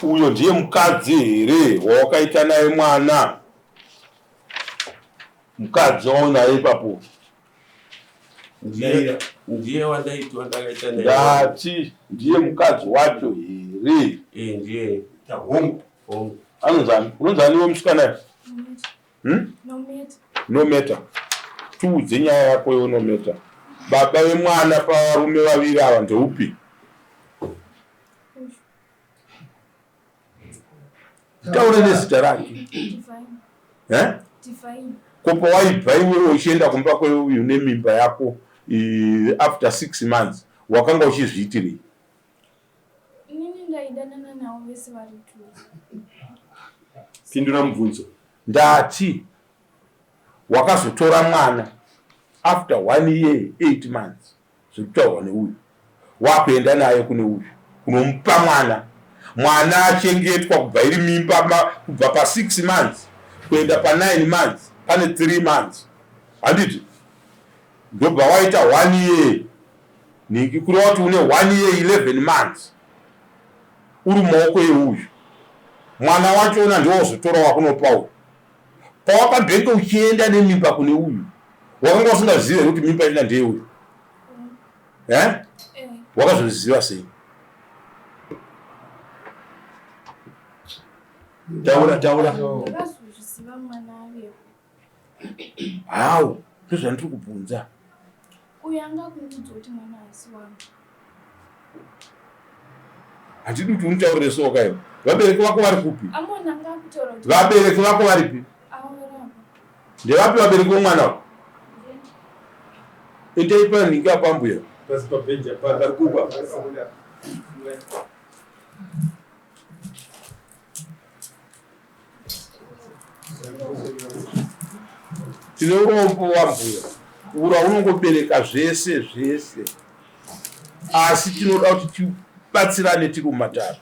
Uyo ndiye mukadzi here wawakaita naye mwana? Mukadzi waunaye ipapo ndiye wandaitwa ndakaita naye. ndati ndiye mukadzi wacho here? Ndiye. Anonzani? Unonzaniwo musikana? NOMATTER. Tiudze nyaya yako yeNOMATTER. Baba vemwana pavarume vaviri ava ndeupi? Taure nezita rake. Kopa waibva iwewe uchienda kumba kweuyu nemimba yako after 6 months wakanga uchizviitirei? Inini ndaidanana navo vese vari tu. Pindura mubvunzo. Ndati wakazotora mwana after 1 year 8 months zvekutaurwa neuyu wakuenda naye kune uyu kunomupa mwana achengetwa kubva iri mimba kubva pa6 months kuenda pa9 months pane 3 months handiti ndobva waita 1 year nhingi kureva kuti une 1 year 11 months uri mumaoko euyu mwana wachona ndowozotora wakunopa uyu pawakabheke uchienda nemimba kune uyu wakanga usingazive kuti mimba ina ndeuyu wakazviziva sei? Taura. Ndakazozviziva mwana avepo. Hau, ndozvandiri kubvunza. Uyu anga kundiudza kuti mwana hasi wangu. Handidi kuti unitaurire soka iwe. Vabereki vako vari kupi? Amona anga kutaura kuti vabereki vako varipi? avarapa. Ndevapi vabereki vomwana wako? Endei panhingi apambuya. Pasi pabhenji apa kuba. Tine urombo wambuya. Ura unongobereka zvese. Asi tinoda kuti tibatsirane tiri mumatara.